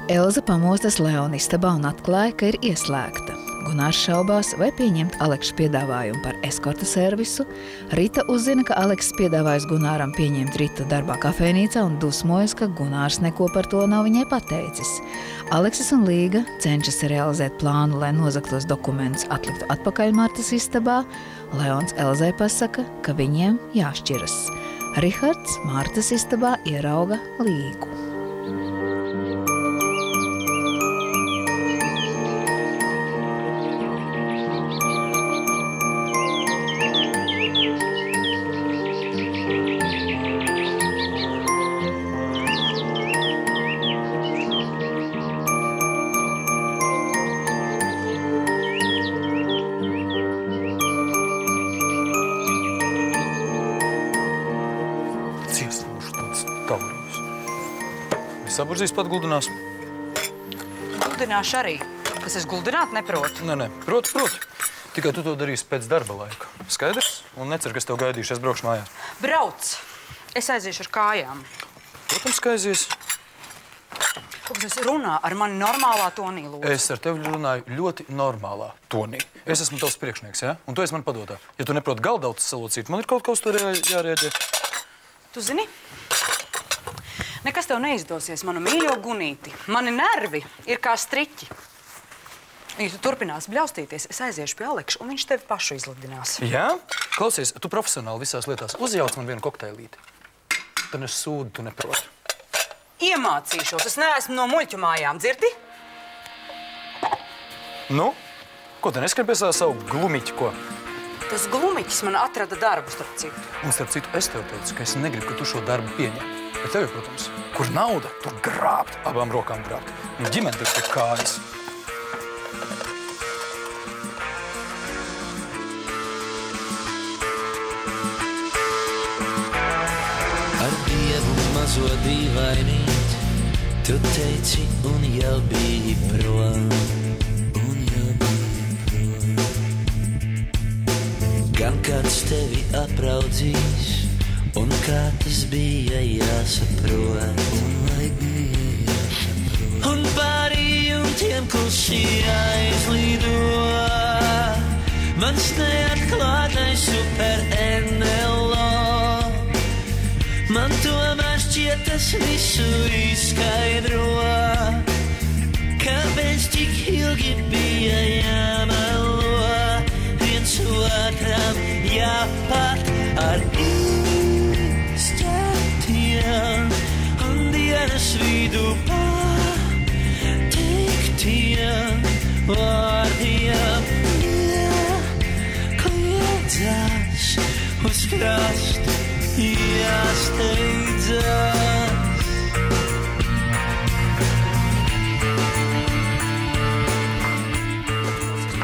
Elza pamostas Leona istabā un atklāja, ka ir ieslēgta. Gunārs šaubās, vai pieņemt Aleksa piedāvājumu par eskorta servisu. Rita uzzina, ka Alekss piedāvājas Gunāram pieņemt Ritu darbā kafejnīcā un dusmojas, ka Gunārs neko par to nav viņai pateicis. Aleksis un Līga cenšas realizēt plānu, lai nozagtos dokumentus atliktu atpakaļ Martas istabā. Leons Elzai pasaka, ka viņiem jāšķiras. Rihards Martas istabā ierauga Līgu. Saburzīs pat guldinās. Guldināšu arī. Kas es guldināt neprotu? Nē, protu. Tikai tu to darīsi pēc darba laika. Skaidrs? Un necer, ka es tev gaidīšu, es braukšu mājās. Brauc! Es aiziešu ar kājām. Protams, ka aizies. Kāpēc runā ar mani normālā tonī, lūdzu? Es ar tevi runāju ļoti normālā tonī. Es esmu tavs priekšnieks, ja? Un tu esi man padodā. Ja tu neproti galdautas salocīt, man ir kaut kas tur jārēģē. Tu zini? Nekas tev neizdosies, manu mīļo Gunīti. Mani nervi ir kā striķi. Ja tu turpinās bļaustīties, es aiziešu pie Alekša, un viņš tevi pašu izlidinās. Jā? Klausies, tu profesionāli visās lietās uzjauc man vienu kokteilīti. Tu nesūdi, tu neproti. Iemācīšos, es neesmu no muļķu mājām, dzirdi? Nu? Ko tu neskrien pie savu glumiķi, ko? Tas glumiķis man atrada darbu, starp citu. Un starp citu, es tev teicu, ka es negribu, ka tu šo darbu pieņem. Bet tev, protams, kur nauda, tur grābt, abām rokām grābt. Nu, ģimene tev pie kājas. Ar Dievu mazo dīvainīt, tu teici un jau biji prom. Gan kāds tevi apraudzīs, un kā tas bija jāsaprot. Un pārī jumtiem klusi aizlido mans neatklātais super NLO. Man tomēr šķiet tas visu izskaidro, kāpēc tik ilgi bija jāmelo, viens otram jāpat ar un dienas vidu pateiktiem vārdiem kliedzās uz krastu jāsteidzās.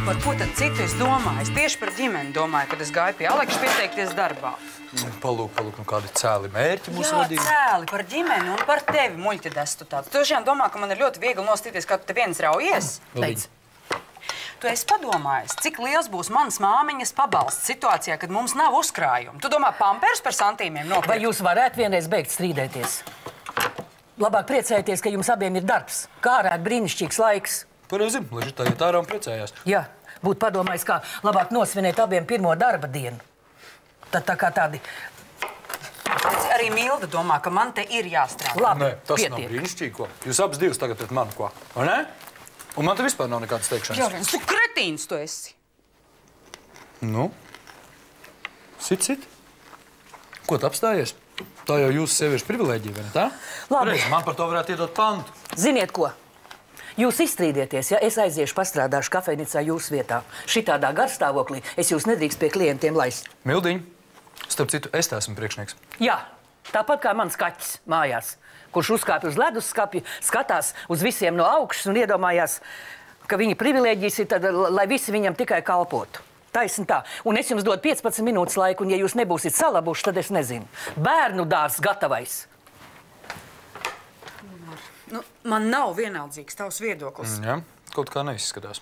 Par ko tad citu es domāju? Es tieši par ģimeni domāju, kad es gāju pie Alekša pieteikties darbā. Palūk, nu kādi cēli mērķi mūsu vadīgi? Jā, cēli par ģimeni un par tevi, muļķedestu tāds. Tu tiešām domā, ka man ir ļoti viegli nostīties, kā tu te viens raujies? Teic. Tu esi padomājis, cik liels būs manas māmiņas pabalsts situācijā, kad mums nav uzkrājumu. Tu domā pampers par santīmiem nopirkt? Vai jūs varētu vienreiz beigt strīdēties? Labāk priecājieties, ka jums abiem ir darbs. Kā ārēt brīnišķīgs laiks. Pareizi, lai šitā iet ārā un priecājās. Jā, būtu padomājis, kā labāk nosvinēt abiem pirmo darba dienu. Tad tā kā tādi... Arī Milda domā, ka man te ir jāstrādā. Labi, Nē, tas pietiek. nav brīnišķīgi, ko. Jūs abas divas tagad pret mani, ko? Vai ne? Un man te vispār nav nekādas teikšanas. Jā, viens, tu kretīns tu esi. Nu? Sit. Ko tu apstājies? Tā jau jūsu sieviešu privilēģija, vai ne tā? Labi. Reiz, man par to varētu iedot pantu. Ziniet ko? Jūs izstrīdieties, ja es aiziešu pastrādāšu kafejnīcā jūsu vietā. Šitādā garstāvoklī es jūs nedrīkst pie klientiem laist. Mildiņ, starp citu, es tā esmu priekšnieks. Jā, tāpat kā mans kaķis mājās, kurš uzkāpj uz leduskapja, skatās uz visiem no augšas un iedomājās, ka viņa privilēģijas ir tad, lai visi viņam tikai kalpotu. Taisni tā. Un es jums dodu 15 minūtes laiku, un ja jūs nebūsiet salabuši, tad es nezinu. Bērnu dārzs gatavais. Nu, man nav vienaldzīgs tavs viedoklis. Jā, kaut kā neizskatās.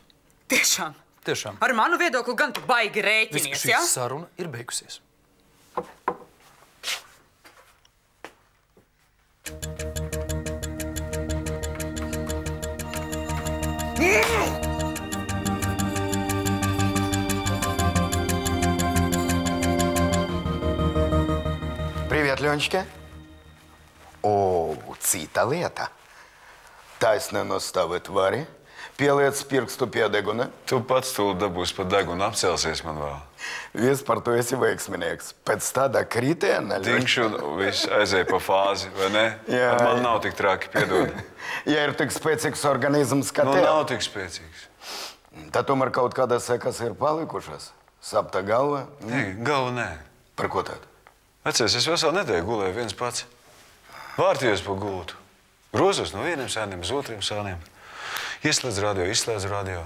Tiešām? Tiešām. Ar manu viedokli gan tu baigi rēķinies, ja? Šī saruna ir beigusies. Привет, Ленечка. О, ciта lieta. Taisnē no stava tvari. Pieliec pirkstu pie deguna. Tu pats tūlīt dabūsi pa degunu, apcelsies man vēl. Vispār tu esi veiksminieks. Pēc tāda kritiena... Tikšu, viss aizēja pa fāzi, vai ne? Jā. Man nav tik traki, piedod. Ja ir tik spēcīgs organisms, kā tev. Nav tik spēcīgs. Tad tomēr kaut kādas sekas ir palikušas. Sapta galva. Nē, galva nē. Par ko tad? Vecies, es veselu nedēļu gulēju viens pats. Vārtījos pa gultu. Grozos no vieniem sēniem uz otriem sēniem. Ieslēdz radio, izslēdz radio.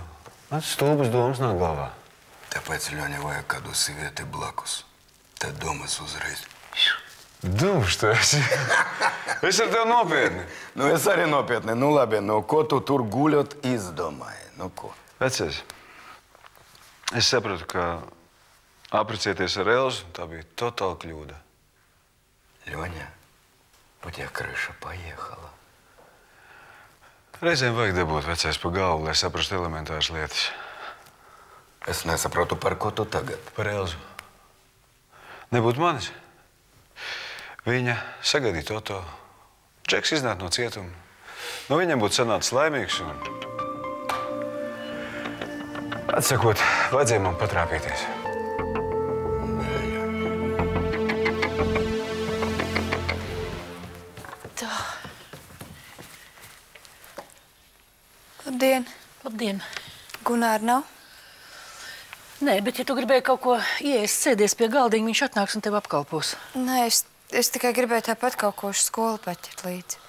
Man stulbas domas nāk galvā. Tāpēc, Ļoņa, vajag kādu sievieti blakus. Tad domas uzreiz. Dumšs tu esi. Es ar tevi nopietni. Nu, es arī nopietni. Nu, labi, nu, ko tu tur guļot izdomāji? Nu, ko? Vecies, es sapratu, ka apprecēties ar Elzu, tā bija totāla kļūda. Ļoņa, у тебя крыша поехала. Reizēm vajag dabūt vecais pa galvu, lai saprastu elementāras lietas. Es nesaprotu, par ko tu tagad. Par Elzu. Nebūtu manis. Viņa sagaidīja Toto. Džeks iznāk no cietuma. No viņam būtu sanācis laimīgs un... Atsakot, vajadzēja man patrāpīties. Labdien! Labdien! Gunāra nav? Nē, bet ja tu gribēji kaut ko ieēst, sēdies pie galdiņa, viņš atnāks un tev apkalpos. Nē, es tikai gribēju tāpat kaut ko uz skolu paķert līdzi.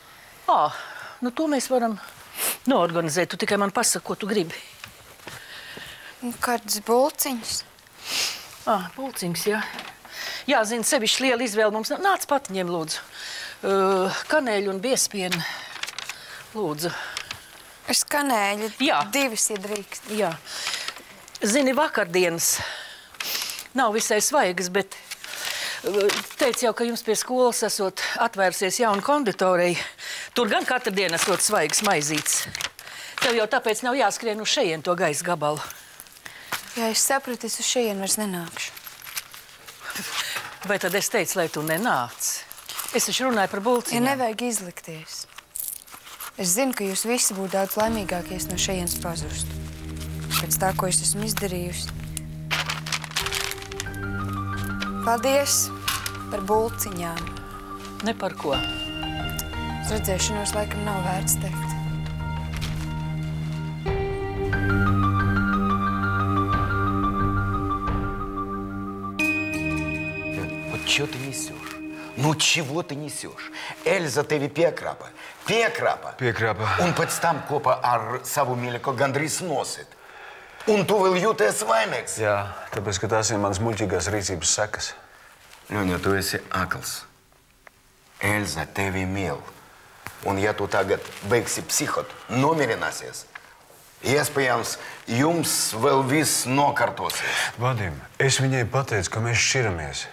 Nu to mēs varam noorganizēt. Tu tikai man pasaki, ko tu gribi. Kādas bulciņas? Bulciņas, jā. Jā, zini, sevišķi liela izvēle mums. Nāc pati ņem, lūdzu. Kanēļu un biespienu. Lūdzu. Es kanēļu. Jā. 2 iedrīkst. Jā. Zini, vakardienas nav visai svaigas, bet teicu jau, ka jums pie skolas esot atvērsies jauna konditorija. Tur gan katru dienu esot svaigas maizītes. Tev jau tāpēc nav jāskrien uz šejien to gaisa gabalu. Jā, es sapratu, es uz šejien vairs nenākšu. Vai tad es teicu, lai tu nenāc? Es taču runāju par bulciņām. Ja nevajag izlikties. Es zinu, ka jūs visi būtu daudz laimīgākies no šejienes pazust. Pēc tā, ko es esmu izdarījusi. Paldies par bulciņām. Ne par ko. Uz redzēšanos laikam nav vērts teikt. Вот что ты несешь? Ну, чего ты несешь? Эльза tevi piekrāpa. Piekrāpa. Un pēc tam kopā ar savu mīļāko gandrīz nosit. Un tu vēl jūties vainīgs. Jā, tāpēc, ka tās ir manas muļķīgās rīcības sekas. Ļoņa, tu esi akls. Elza tevi mīl. Un ja tu tagad beigsi psihot, nomierināsies, iespējams, jums vēl viss nokārtosies. Vadim, es viņai pateicu, ka mēs šķiramies.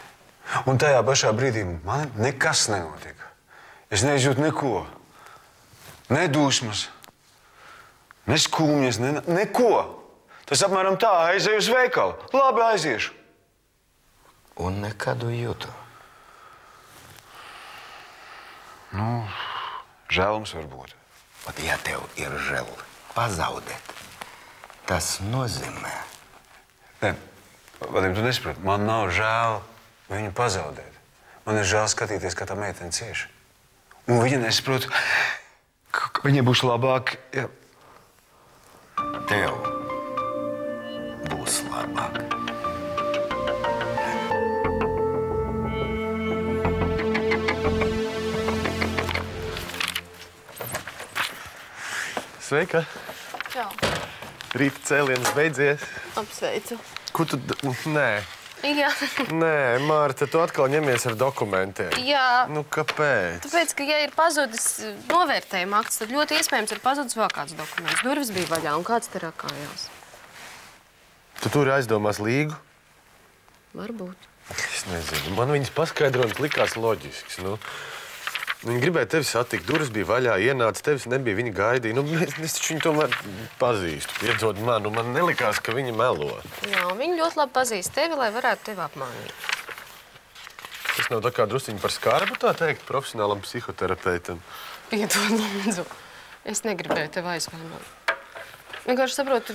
Un tajā pašā brīdī man nekas nenotika. Es neizjūtu neko. Ne dusmas, ne skumjas, neko. Tas apmēram tā, aizēju uz veikalu. Labi, aiziešu. Un nekādu jūtu. Nu, žēlums varbūt. Pat ja tev ir žēl pazaudēt, tas nozīmē. Nē, Vadim, tu nesaproti, man nav žēl viņu pazaudēt. Man ir žēl skatīties, kā tā meitene cieši. Un viņa nesaprot, ka viņai būs labāk, ja... Tev būs labāk. Sveika! Čau! Rīta cēliens beidzies. Apsveicu. Ko tu... Nē. Jā. Nē, Mārta, tu atkal ņemies ar dokumentiem. Jā. Nu, kāpēc? Tāpēc, ka, ja ir pazudis novērtējuma akts, tad ļoti iespējams ir pazudis vēl kāds dokuments. Durvis bija vaļā un kāds te rakājās. Tu tur aizdomās līgu? Varbūt. Es nezinu. Man viņas paskaidrojums likās loģisks. Nu, Viņi gribēja tevi satikt, durvis bija vaļā, ienāca, tevis nebija, viņi gaidīja. Nu, es taču viņu tomēr pazīstu. Piedod man, man nelikās, ka viņi melo. Jā, viņi ļoti labi pazīst tevi, lai varētu tevi apmānīt. Tas nav tā kā drusciņi par skarbu, tā teikt, profesionālam psihoterapeitam. Piedod, lūdzu. Es negribēju tevi aizvainot. Vienkārši saprotu,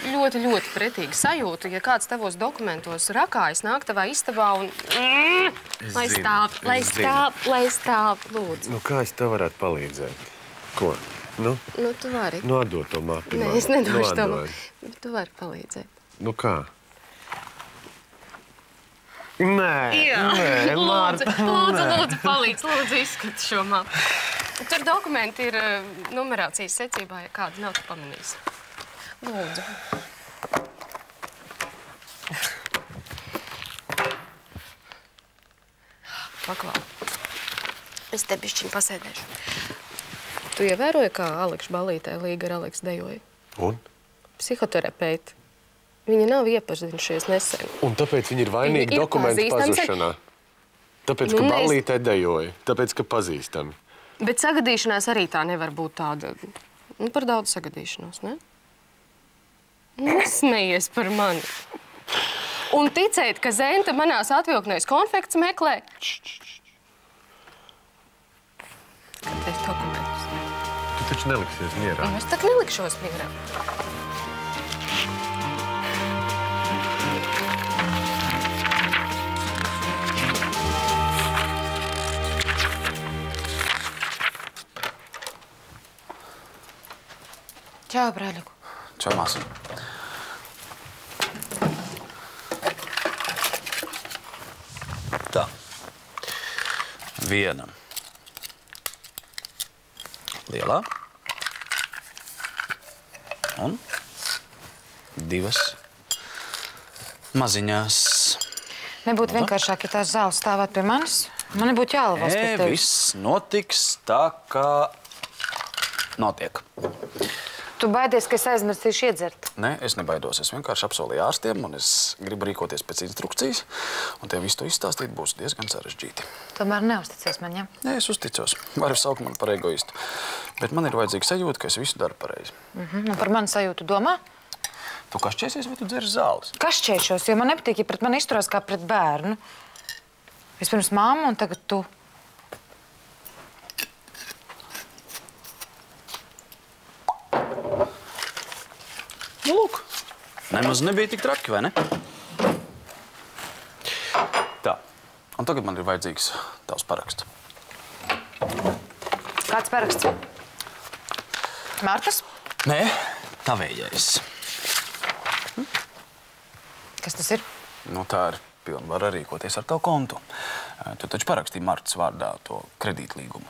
ļoti, ļoti pretīgi sajūtu, ja kāds tavos dokumentos rakājas, nāk tavā istabā un... Lai stāv, lūdzu. Nu, kā es tev varētu palīdzēt? Ko? Nu, tu vari. Nu, atdod to mapi. Nē, es nedošu to mapi. Bet tu vari palīdzēt. Nu, kā? Nē, Lūdzu, palīdz, lūdzu, izskati šo mapu. Tur dokumenti ir numerācijas secībā, ja kādu nav tu pamanījis. Lūdzu. Paklā. Es te bišķiņ pasēdēšu. Tu ievēroji, kā Alekša ballītē Līga ar Aleksu dejoja? Un? Psihoterapeiti. Viņi nav iepazinušies nesen. Un tāpēc viņi ir vainīgi dokumentu pazušanā? Tāpēc, ka ballītē dejoja? Tāpēc, ka pazīstami? Bet sagadīšanās arī tā nevar būt tāda... Nu, par daudz sagadīšanos, ne? Nesmejies par mani. Un ticēt, ka Zenta manās atvilknēs konfekts meklē. Kāpēc dokumentus? Tu taču neliksies mierā. Es tak nelikšos mierā. Čau, brāļuku. Čau, māsu. Tā. Viena. Lielā. Un divas maziņās. Nebūtu vienkāršāk, ja tās zāles stāvētu pie manis. Man nebūtu jālavās pie tevis. Viss notiks tā, kā notiek. Tu baidies, ka es aizmirstīšu iedzert? Nē, es nebaidos. Es vienkārši apsolīju ārstiem, un es gribu rīkoties pēc instrukcijas, un tev visu to izstāstīt būs diezgan sarežģīti. Tomēr neusticies man, ja? Nē, es uzticos. Vari saukt mani par egoistu. Bet man ir vajadzīga sajūta, ka es visu daru pareizi. Nu, par mani sajūtu domā? Tu kašķēsies vai tu dzeri zāles? Kašķēšos, jo man nepatīk, ja pret mani izturās kā pret bērnu. Vispirms mamma un tagad tu. Nu, lūk, nemaz nebija tik traki, vai ne? Tā, un tagad man ir vajadzīgs tavs paraksts. Kāds paraksts? Mārtas? Nē, tavējais. Kas tas ir? Nu, tā ir pilnvara rīkoties ar tavu kontu. Tu taču parakstīji Martas vārdā to kredītlīgumu.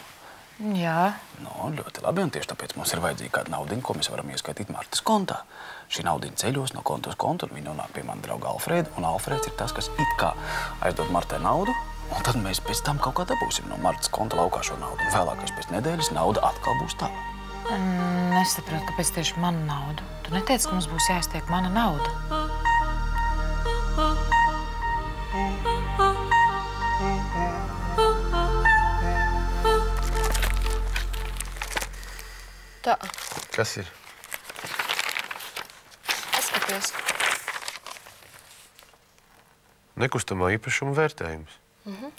Jā. Nu, ļoti labi, un tieši tāpēc mums ir vajadzīga kāda naudiņa, ko mēs varam ieskaitīt Martas kontā. Šī naudiņa ceļos no konta uz kontu, un viņa nonāk pie mana drauga Alfrēda, un Alfrēds ir tas, kas it kā aizdod Martai naudu, un tad mēs pēc tam kaut kā dabūsim no Martas konta laukā šo naudu, un vēlākais pēc nedēļas nauda atkal būs tava. Nesaprotu, kāpēc tieši mana nauda. Tu neteici, ka mums būs jāiztiek mana nauda. Tā. Kas ir? Paskaties. Nekustamā īpašuma vērtējums. Nu,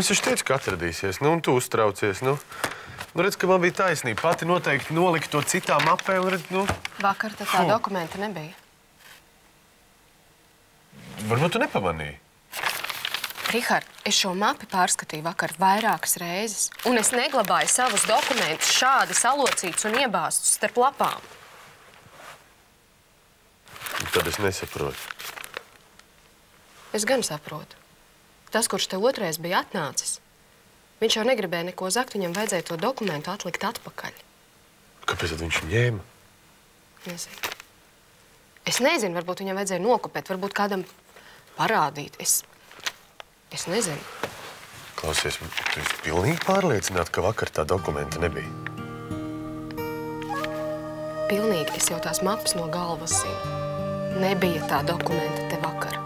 es taču teicu, ka atradīsies, nu, un tu uztraucies, nu. Nu, redz, ka man bija taisnība. Pati noteikti nolika to citā mapē, un redz, nu... Vakar tā dokumenta nebija. Varbūt tu nepamanīji. Rihard, es šo mapi pārskatīju vakar vairākas reizes, un es neglabāju savus dokumentus šādi salocītus un iebāstus starp lapām. Tad es nesaprotu. Es gan saprotu. Tas, kurš te otrais bija atnācis, viņš jau negribēja neko zakt, viņam vajadzēja to dokumentu atlikt atpakaļ. Kāpēc tad viņš ņēma? Nezinu. Es nezinu, varbūt viņam vajadzēja nokopēt, varbūt kādam parādīt. Es nezinu. Klausies, tu esi pilnīgi pārliecināta, ka vakar tā dokumenta nebija? Pilnīgi. Es jau tās mapas no galvas zinu. Nebija tā dokumenta te vakar.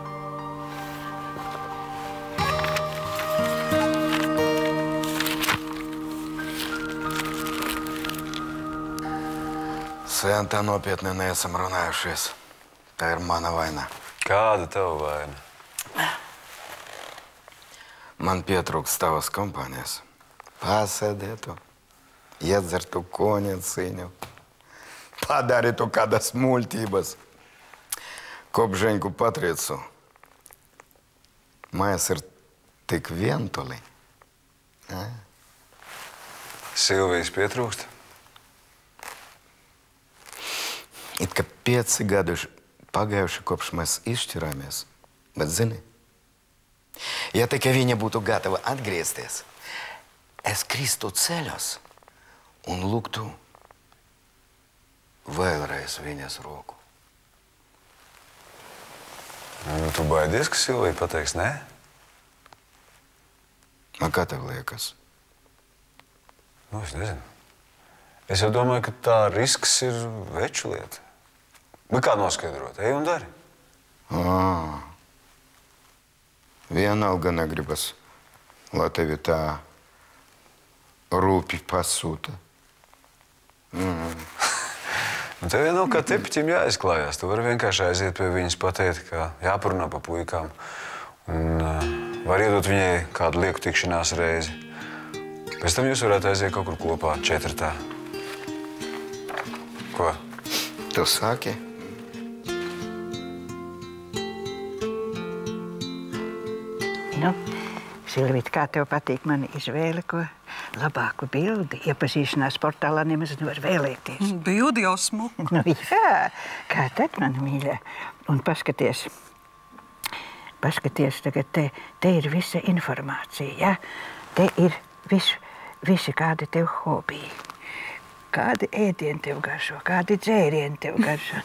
Sen tā nopietni neesam runājušies. Tā ir mana vaina. Kāda tava vaina? Man pietrūkst tavas kompānijas. Pasēdētu, iedzertu konjaciņu, padarītu kādas muļtības. Kopženku Patriecu. Mājās ir tik vientuli. Silvijas pietrūkst? It kā 5 gadi pagājuši, kopš mēs izšķirāmies. Bet zini, ja tikai viņa būtu gatava atgriezties, es kristu ceļos un lūgtu vēlreiz viņas roku. Nu, tu baidies, ka Silvija pateiks nē? Man kā tev liekas? Nu, es nezinu. Es jau domāju, ka tā risks ir veču lieta. Vai kā noskaidrot? Ej un dari. Vienalga negribas, lai tevi tā rūpi pasūta. Tev jau nav kā tepiķim jāizklājās. Tu vari vienkārši aiziet pie viņas pateikt, ka jāparunā pa puikām. Un var iedot viņai kādu lieku tikšanās reizi. Pēc tam jūs varētu aiziet kaut kur kopā, 4. Ko? Tu saki? Nu, Silvīt, kā tev patīk mani izvēle, ko labāku bildi iepazīšanās portālā nemaz nevar vēlēties? Bildi jau smuka. Nu, jā, kā tad, man mīļā. Un paskaties, tagad te ir visa informācija, ja? Te ir visi kādi tev hobiji. Kādi ēdieni tev garšo, kādi dzērieni tev garšo.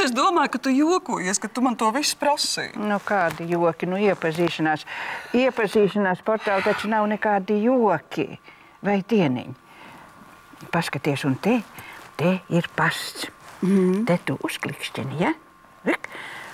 Es domāju, ka tu jokojies, ka tu man to visu prasīji. Nu, kādi joki, nu iepazīšanās. Iepazīšanās portāli taču nav nekādi joki vai dieniņi. Paskaties, un te ir pasts. Te tu uzklikšķini, ja?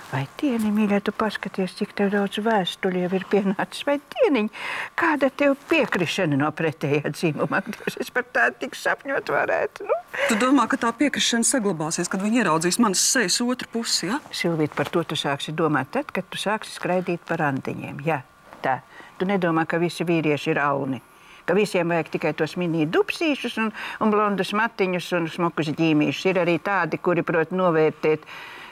Vai dieni, mīļā, tu paskaties, cik tev daudz vēstuļu jau ir pienācis. Vai dieniņi, kāda tev piekrišana no pretējā dzīmuma? Es par tādu tik sapņot varētu. Nu? Tu domā, ka tā piekrišana saglabāsies, kad viņi ieraudzīs manas sejas otru pusi, ja? Silvīt, par to tu sāksi domāt tad, kad tu sāksi skraidīt par randiņiem. Jā, tā. Tu nedomā, ka visi vīrieši ir auni. Ka visiem vajag tikai tos mini dupsīšus un blondus matiņus un smukus ģīmīšus. Ir arī tādi, kuri prot novērtēt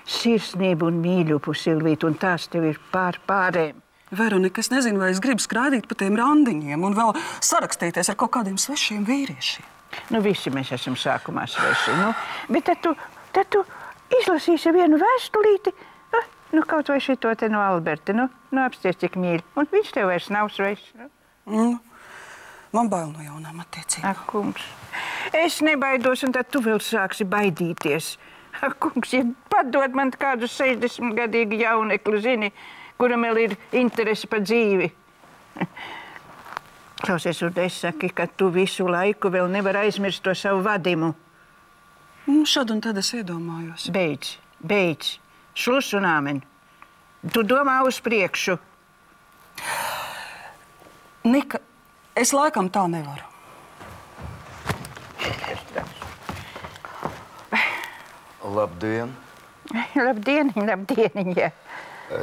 sirsnību un mīļupu, Silvīt, un tās tev ir pārēm. Veronika, es nezinu, vai es gribu skraidīt pa tiem randiņiem un vēl sarakstīties ar kaut kādiem svešiem vīriešiem. Nu, visi mēs esam sākumā sveši, nu. Bet tad tu izlasīsi vienu vēstulīti, nu, kaut vai šito te no Alberta, nu, apsties cik mīļi. Un viņš tev vairs nav svešs, nu. Man bail no jaunām attiecībām. Ak, kungs, es nebaidos, un tad tu vēl sāksi baidīties. Ak, kungs, ja padod man kādu 60-gadīgu jauneklu, zini, kuram vēl ir interesi par dzīvi. Klausies, un es saki, ka tu visu laiku vēl nevar aizmirst to savu vadimu. Šad un tad es iedomājos. Beidz. Šlus un āmen. Tu domā uz priekšu. Nika, es laikam tā nevaru. Labdien! Labdieniņ, jā.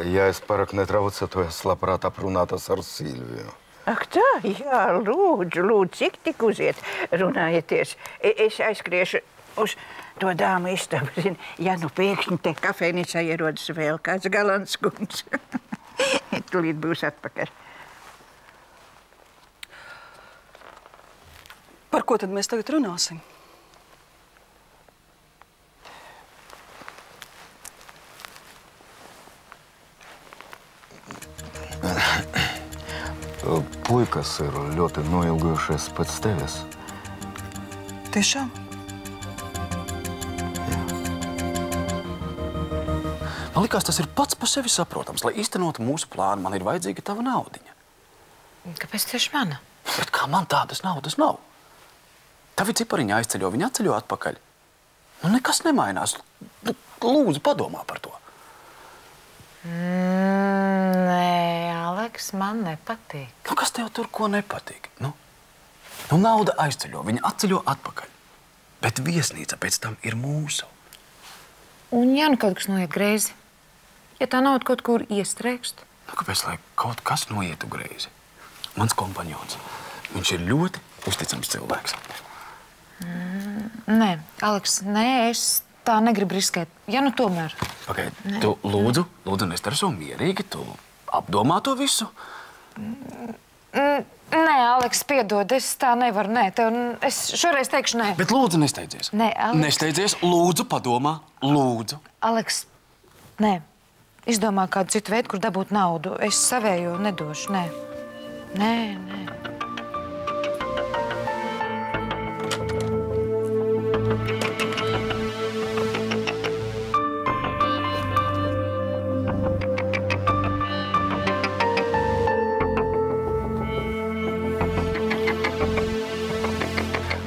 Ja es pārāk netraucētu, es labprāt aprunātos ar Silviju. Ak tā, jā, lūdzu, cik tik uziet runājieties. Es aizskriešu uz to dāmu istabu, zini, ja nu pēkšņi te kafejnīcā ierodas vēl kāds galants kungs. Tūlīt būs atpakaļ. Par ko tad mēs tagad runāsim? Puikas ir ļoti noilgojušies pēc tevis. Tiešām? Man likās, tas ir pats par sevi saprotams. Lai īstenotu mūsu plānu, man ir vajadzīga tava naudiņa. Kāpēc tieši mana? Bet kā man tādas naudas nav? Tavi cipariņi aizceļo, viņi atceļo atpakaļ. Nu, nekas nemainās. Lūdzu, padomā par to. Nē, Aleks, man nepatīk. Nu, kas tev tur ko nepatīk? Nu, nauda aizceļo, viņa atceļo atpakaļ. Bet viesnīca pēc tam ir mūsu. Un ja nu kaut kas noiet greizi? Ja tā nauda kaut kur iestrēgst? Nu, kāpēc, lai kaut kas noietu greizi? Mans kompanjons, viņš ir ļoti uzticams cilvēks. Nē, Aleks, nē, es tā negribu riskēt. Ja nu tomēr. Pagaid, tu lūdzu, Nester, so mierīgi, tu apdomā to visu? Nē, Aleks, piedod, es tā nevaru, nē. Es šoreiz teikšu nē. Bet lūdzu, nesteidzies. Nē, Aleks. Nesteidzies, lūdzu, padomā, lūdzu. Aleks, nē. Izdomā kādu citu veidu, kur dabūt naudu. Es savējo nedošu, nē. Nē.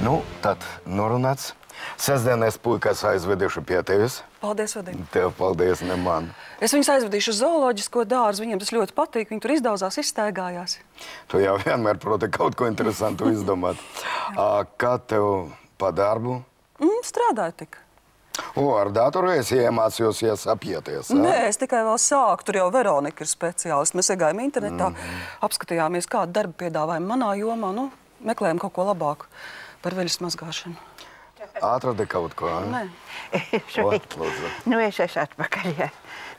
Nu, tad norunāts. Sestdienās puikas aizvedīšu pie tevis. Paldies, Vadim. Tev paldies, ne man. Es viņus aizvedīšu uz zooloģisko dārzu. Viņiem tas ļoti patīk. Viņi tur izdauzās, izstaigājās. Tu jau vienmēr proti kaut ko interesantu izdomāt. Kā tev pa darbu? Strādāju tik. Ar datoru es iemācījos apieties. Nē, es tikai vēl sāku. Tur jau Veronika ir speciālisti. Mēs iegājām internetā, apskatījāmies, kādu darbu piedāvājumu manā jomā. Meklējām kaut ko labāku par veļas mazgāšanu. Atradi kaut ko? Nē. Nu, es esmu atpakaļ, jā.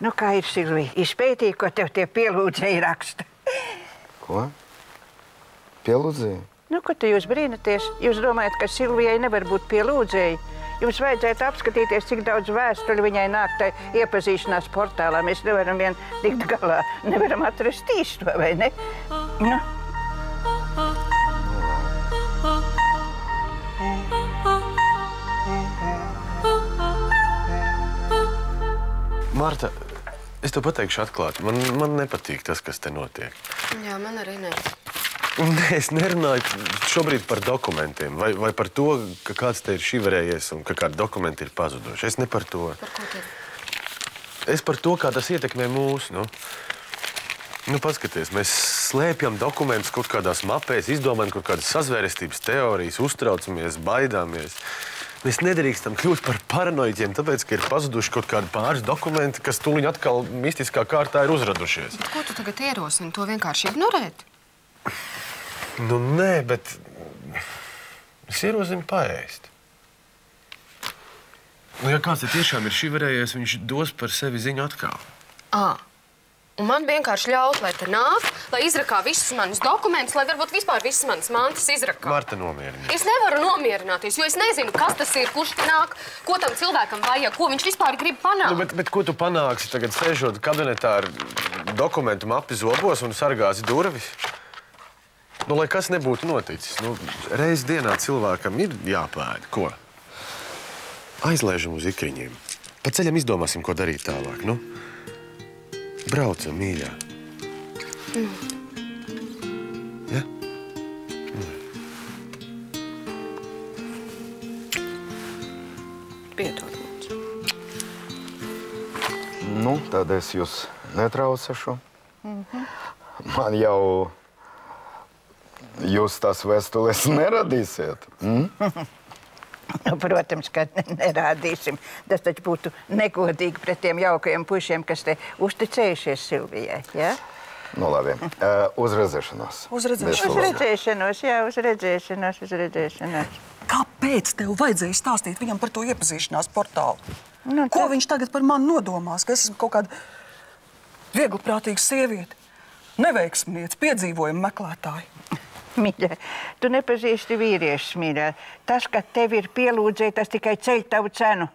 Nu, kā ir, Silvija? Izpētīji, ko tev tie pielūdzēji raksta? Ko? Pielūdzēji? Nu, ko te jūs brīnaties? Jūs domājat, ka Silvijai nevar būt pielūdzēji? Jums vajadzētu apskatīties, cik daudz vēstuļu viņai nāk tai iepazīšanās portālā. Mēs nevaram vien tikt galā. Nevaram atrast īsto, vai ne? Nu. Marta, es tev pateikšu atklāti. Man nepatīk tas, kas te notiek. Jā, man arī ne. Nē, es nerunāju šobrīd par dokumentiem vai par to, ka kāds te ir šiverējies un ka kādi dokumenti ir pazuduši. Es ne par to. Par ko tad? Es par to, kā tas ietekmē mūs, Nu, paskaties, mēs slēpjam dokumentus kaut kādās mapēs, izdomājam kaut kādas sazvērestības teorijas, uztraucamies, baidāmies. Mēs nedrīkstam kļūt par paranoiķiem, tāpēc, ka ir pazuduši kaut kādi pāris dokumenti, kas tūliņ atkal mistiskā kārtā ir uzradušies. Bet ko tu tagad ierosini? To vienkārši ignorēt? Nu, nē, bet es ierosinu paēst. Nu, ja kāds te tiešām ir šiverējies, viņš dos par sevi ziņu atkal. Un man vienkārši ļaut, lai te nāk, lai izrakā visus manus dokumentus, lai varbūt vispār visas manas mantas izrakā. Marta, nomierinies. Es nevaru nomierināties, jo es nezinu, kas tas ir, kurš te nāk, ko tam cilvēkam vajag, ko viņš vispār grib panākt. Nu, bet ko tu panāksi tagad sēžot kabinetā ar dokumentu mapi zobos un sargāsi durvis? Nu, lai kas nebūtu noticis. Nu, reiz dienā cilvēkam ir jāpēd. Ko? Aizlaižam uz ikriņiem. Pa ceļam izdomāsim, ko darīt tālāk, Braucam, mīļā. Ja? Piedod mums. Nu, tad es jūs netraucēšu. Man jau jūs tās vēstules neradīsiet. Protams, ka nerādīsim. Tas taču būtu negodīgi pret tiem jaukajiem pušiem, kas te uzticējušies Silvijai, jā? Nu, labi. Uzredzēšanos. Uzredzēšanos, jā, uzredzēšanos. Kāpēc tev vajadzēja stāstīt viņam par to iepazīšanās portālu? Ko viņš tagad par mani nodomās? Ka es esmu kaut kāda viegliprātīga sieviete, neveiksmniece, piedzīvojuma meklētāja. Mīļā, tu nepazīsti vīriešus, mīļā. Tas, ka tev ir pielūdzēji, tas tikai ceļ tavu cenu.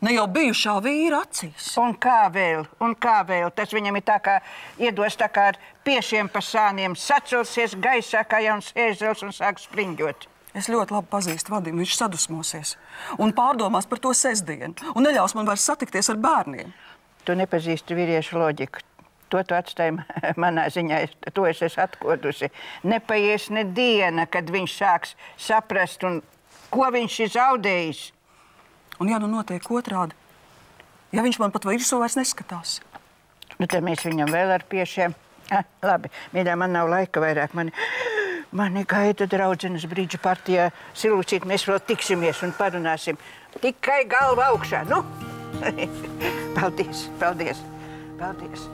Ne jau bijušā vīra acīs. Un kā vēl? Tas viņam ir tā kā iedos tā kā ar piešiem pa sāniem, sacelsies gaisā kā jauns ēzels un sāk sprinģot. Es ļoti labi pazīstu Vadimu, viņš sadusmosies un pārdomās par to sestdienu un neļaus man vairs satikties ar bērniem. Tu nepazīsti vīriešu loģiku. To tu atstāji manā ziņā, to es esmu atkodusi. Nepaies ne diena, kad viņš sāks saprast, un ko viņš ir zaudējis. Un ja nu notiek otrādi, ja viņš man pat virsū vairs neskatās? Nu, tad mēs viņam vēl ar piešiem. Labi, mīļā, man nav laika vairāk. Mani gaida draudzenes brīdžu partijā. Silučīt, mēs vēl tiksimies un parunāsim. Tikai galva augšā, nu? Paldies, paldies, paldies.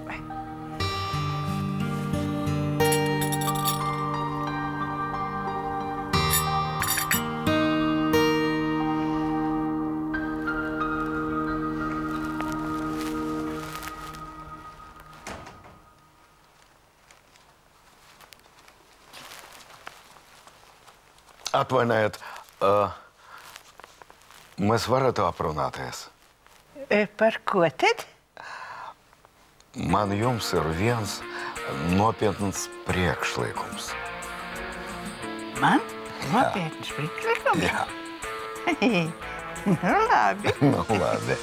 Atvainojiet, mēs varētu aprunāties. Par ko tad? Man jums ir viens nopietns priekšlikums. Man? Nopietns priekšlikums? Jā. Nu, labi. Nu, labi.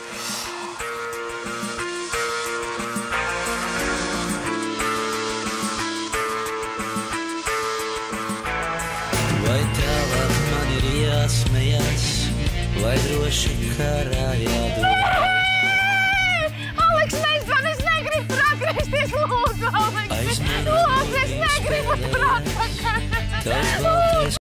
Vai tālāk man ir jāsmējās, vai droši karā jādodas? Aleks, nezvan, es negribu tur atgriezties, lūdzu, Aleks! Lūdzu, es negribu tur atpakaļ!